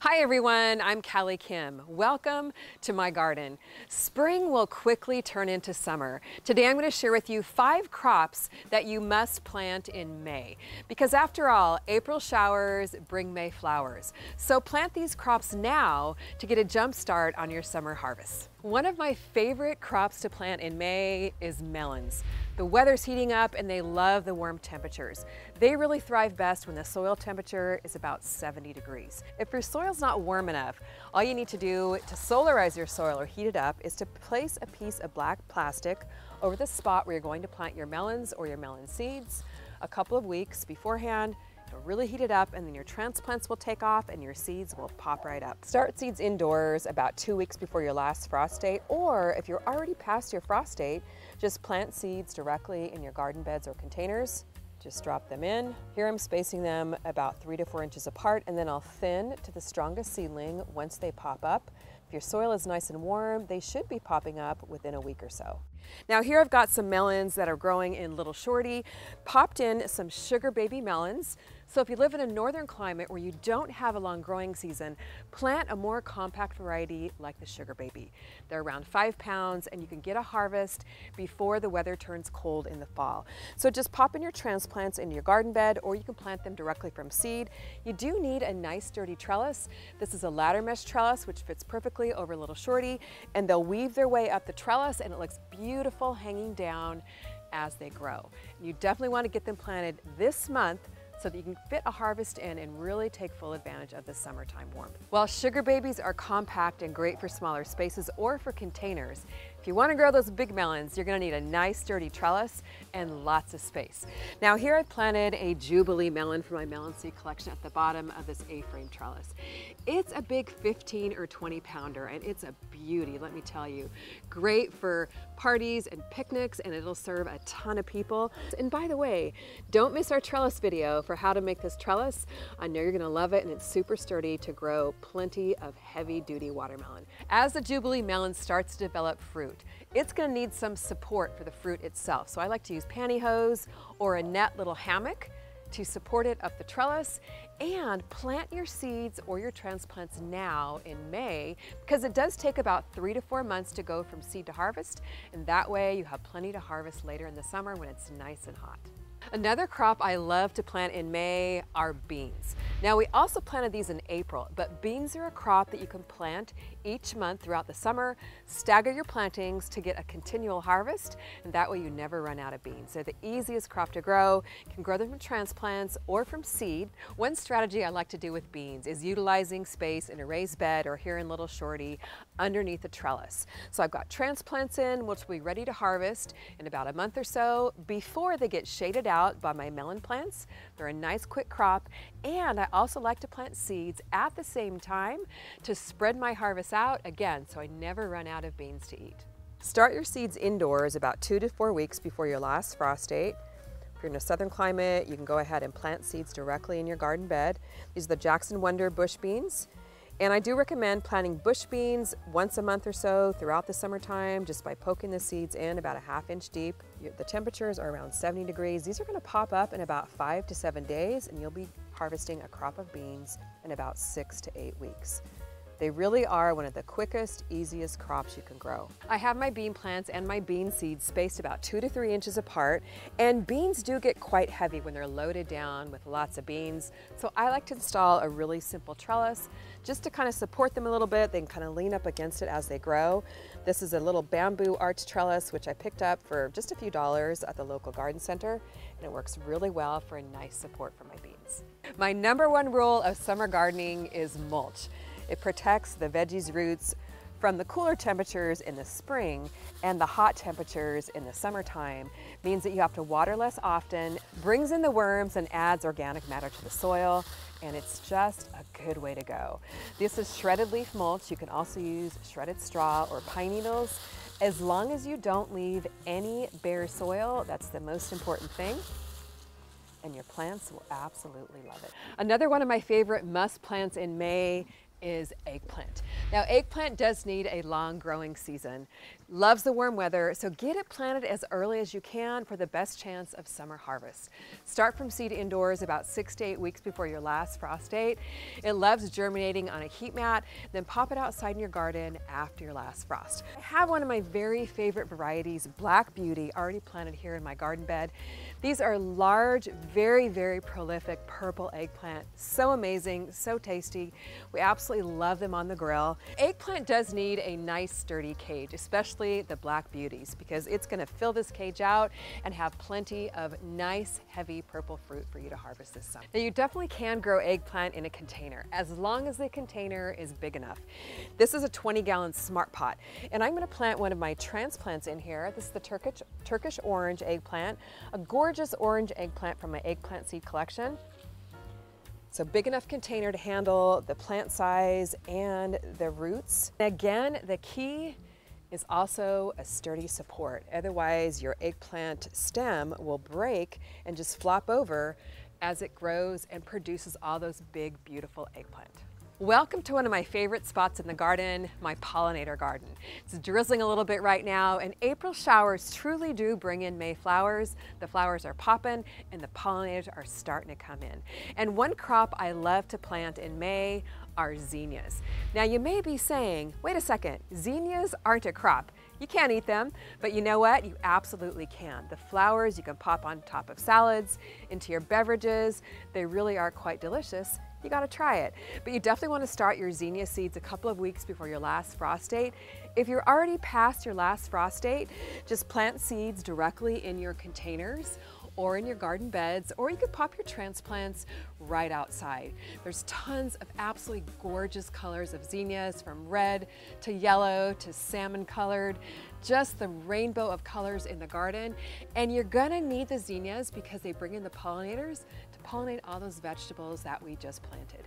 Hi everyone, I'm Callie Kim. Welcome to my garden. Spring will quickly turn into summer. Today I'm going to share with you 5 crops that you must plant in May. Because after all, April showers bring May flowers. So plant these crops now to get a jump start on your summer harvest. One of my favorite crops to plant in May is melons. The weather's heating up and they love the warm temperatures. They really thrive best when the soil temperature is about 70 degrees. If your soil's not warm enough, all you need to do to solarize your soil or heat it up is to place a piece of black plastic over the spot where you're going to plant your melons or your melon seeds a couple of weeks beforehand. It'll really heat it up and then your transplants will take off and your seeds will pop right up. Start seeds indoors about 2 weeks before your last frost date, or if you're already past your frost date, just plant seeds directly in your garden beds or containers. Just drop them in. Here I'm spacing them about 3 to 4 inches apart, and then I'll thin to the strongest seedling once they pop up. If your soil is nice and warm, they should be popping up within a week or so. Now here I've got some melons that are growing in Little Shorty, popped in some sugar baby melons. So if you live in a northern climate where you don't have a long growing season, plant a more compact variety like the sugar baby. They're around 5 pounds and you can get a harvest before the weather turns cold in the fall. So just pop in your transplants in your garden bed, or you can plant them directly from seed. You do need a nice sturdy trellis. This is a ladder mesh trellis which fits perfectly over Little Shorty, and they'll weave their way up the trellis and it looks beautiful hanging down as they grow. You definitely want to get them planted this month so that you can fit a harvest in and really take full advantage of the summertime warmth. While sugar babies are compact and great for smaller spaces or for containers, if you want to grow those big melons, you're going to need a nice sturdy trellis and lots of space. Now here I've planted a Jubilee melon for my melon seed collection at the bottom of this A-frame trellis. It's a big 15 or 20 pounder and it's a beauty, let me tell you. Great for parties and picnics, and it'll serve a ton of people. And by the way, don't miss our trellis video for how to make this trellis. I know you're going to love it, and it's super sturdy to grow plenty of heavy-duty watermelon. As the Jubilee melon starts to develop fruit, it's going to need some support for the fruit itself. So I like to use pantyhose or a net little hammock to support it up the trellis, and plant your seeds or your transplants now in May, because it does take about 3 to 4 months to go from seed to harvest, and that way you have plenty to harvest later in the summer when it's nice and hot. Another crop I love to plant in May are beans. Now we also planted these in April, but beans are a crop that you can plant each month throughout the summer. Stagger your plantings to get a continual harvest, and that way you never run out of beans. They're the easiest crop to grow. You can grow them from transplants or from seed. One strategy I like to do with beans is utilizing space in a raised bed or here in Little Shorty underneath the trellis. So I've got transplants in, which will be ready to harvest in about a month or so before they get shaded out by my melon plants. They're a nice quick crop, and I also like to plant seeds at the same time to spread my harvest out again so I never run out of beans to eat. Start your seeds indoors about 2 to 4 weeks before your last frost date. If you're in a southern climate, you can go ahead and plant seeds directly in your garden bed. These are the Jackson Wonder bush beans. And I do recommend planting bush beans once a month or so throughout the summertime, just by poking the seeds in about a ½ inch deep. The temperatures are around 70 degrees. These are going to pop up in about 5 to 7 days, and you'll be harvesting a crop of beans in about 6 to 8 weeks. They really are one of the quickest, easiest crops you can grow. I have my bean plants and my bean seeds spaced about 2 to 3 inches apart, and beans do get quite heavy when they're loaded down with lots of beans. So I like to install a really simple trellis just to kind of support them a little bit. They can kind of lean up against it as they grow. This is a little bamboo arch trellis, which I picked up for just a few dollars at the local garden center, and it works really well for a nice support for my beans. My #1 rule of summer gardening is mulch. It protects the veggies' roots from the cooler temperatures in the spring and the hot temperatures in the summertime. Means that you have to water less often, brings in the worms and adds organic matter to the soil, and it's just a good way to go. This is shredded leaf mulch. You can also use shredded straw or pine needles. As long as you don't leave any bare soil, that's the most important thing, and your plants will absolutely love it. Another one of my favorite must plants in May is eggplant. Now eggplant does need a long growing season. loves the warm weather, so get it planted as early as you can for the best chance of summer harvest. Start from seed indoors about 6 to 8 weeks before your last frost date. It loves germinating on a heat mat, then pop it outside in your garden after your last frost. I have one of my very favorite varieties, Black Beauty, already planted here in my garden bed. These are large, very prolific purple eggplant. So amazing, so tasty. We absolutely love them on the grill. Eggplant does need a nice sturdy cage, especially the Black Beauties, because it's going to fill this cage out and have plenty of nice, heavy purple fruit for you to harvest this summer. Now, you definitely can grow eggplant in a container, as long as the container is big enough. This is a 20-gallon Smart Pot, and I'm going to plant one of my transplants in here. This is the Turkish orange eggplant, a gorgeous orange eggplant from my eggplant seed collection. So big enough container to handle the plant size and the roots. Again, the key is also a sturdy support. Otherwise, your eggplant stem will break and just flop over as it grows and produces all those big, beautiful eggplant. Welcome to one of my favorite spots in the garden, my pollinator garden. It's drizzling a little bit right now, and April showers truly do bring in May flowers. The flowers are popping and the pollinators are starting to come in. And one crop I love to plant in May are zinnias. Now you may be saying, wait a second, zinnias aren't a crop. You can't eat them, but you know what? You absolutely can. The flowers you can pop on top of salads, into your beverages. They really are quite delicious. You gotta try it. But you definitely wanna start your zinnia seeds a couple of weeks before your last frost date. If you're already past your last frost date, just plant seeds directly in your containers or in your garden beds, or you could pop your transplants right outside. There's tons of absolutely gorgeous colors of zinnias, from red to yellow to salmon colored, just the rainbow of colors in the garden. And you're gonna need the zinnias because they bring in the pollinators to pollinate all those vegetables that we just planted.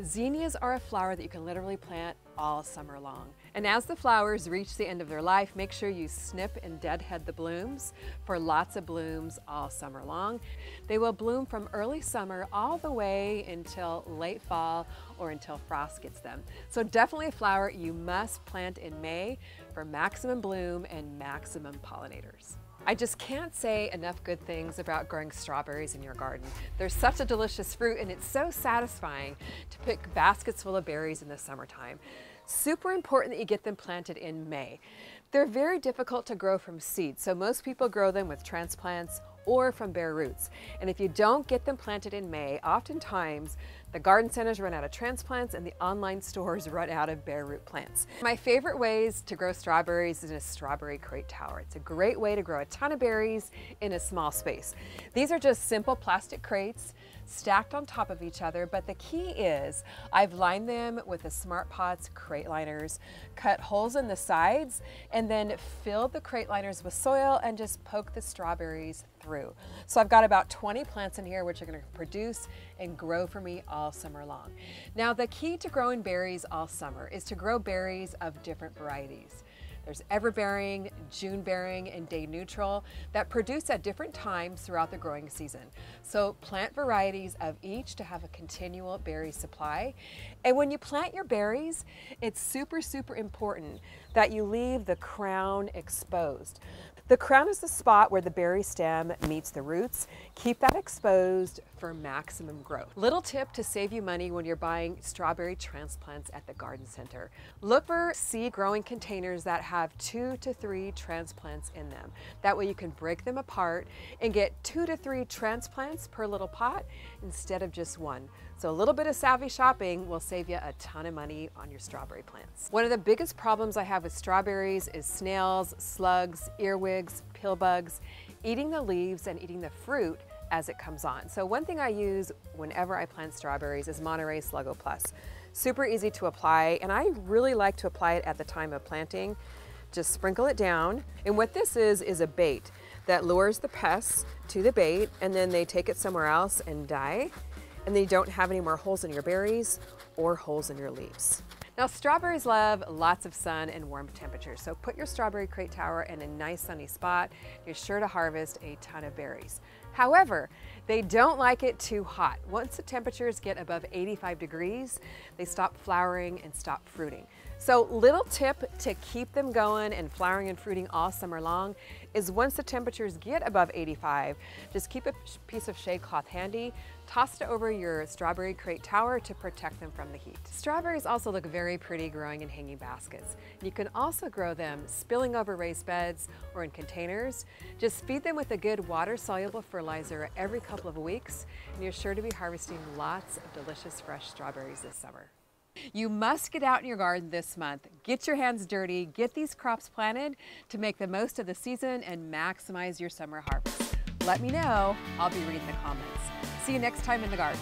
Zinnias are a flower that you can literally plant all summer long. And as the flowers reach the end of their life, make sure you snip and deadhead the blooms for lots of blooms all summer long. They will bloom from early summer all the way until late fall or until frost gets them. So definitely a flower you must plant in May for maximum bloom and maximum pollinators. I just can't say enough good things about growing strawberries in your garden. They're such a delicious fruit, and it's so satisfying to pick baskets full of berries in the summertime. Super important that you get them planted in May. They're very difficult to grow from seeds, so most people grow them with transplants or from bare roots. And if you don't get them planted in May, oftentimes the garden centers run out of transplants and the online stores run out of bare root plants. My favorite ways to grow strawberries is in a strawberry crate tower. It's a great way to grow a ton of berries in a small space. These are just simple plastic crates stacked on top of each other, but the key is I've lined them with the Smart Pots crate liners, cut holes in the sides, and then filled the crate liners with soil and just poke the strawberries through. So I've got about 20 plants in here which are going to produce and grow for me all summer long. Now the key to growing berries all summer is to grow berries of different varieties. There's everbearing, June-bearing, and day-neutral that produce at different times throughout the growing season. So plant varieties of each to have a continual berry supply. And when you plant your berries, it's super important that you leave the crown exposed. The crown is the spot where the berry stem meets the roots. Keep that exposed for maximum growth. Little tip to save you money when you're buying strawberry transplants at the garden center. Look for seed growing containers that have 2 to 3 transplants in them. That way you can break them apart and get 2 to 3 transplants per little pot instead of just one. So a little bit of savvy shopping will save you a ton of money on your strawberry plants. One of the biggest problems I have with strawberries is snails, slugs, earwigs, pill bugs, eating the leaves and eating the fruit as it comes on. So one thing I use whenever I plant strawberries is Monterey Sluggo Plus. Super easy to apply, and I really like to apply it at the time of planting. Just sprinkle it down. And what this is a bait that lures the pests to the bait, and then they take it somewhere else and die. And then you don't have any more holes in your berries or holes in your leaves. Now strawberries love lots of sun and warm temperatures, so put your strawberry crate tower in a nice sunny spot. You're sure to harvest a ton of berries. However, they don't like it too hot. Once the temperatures get above 85 degrees, they stop flowering and stop fruiting. So little tip to keep them going and flowering and fruiting all summer long is once the temperatures get above 85, just keep a piece of shade cloth handy, toss it over your strawberry crate tower to protect them from the heat. Strawberries also look very pretty growing in hanging baskets. You can also grow them spilling over raised beds or in containers. Just feed them with a good water-soluble fertilizer every couple of weeks, and you're sure to be harvesting lots of delicious fresh strawberries this summer. You must get out in your garden this month. Get your hands dirty, get these crops planted to make the most of the season and maximize your summer harvest. Let me know. I'll be reading the comments. See you next time in the garden.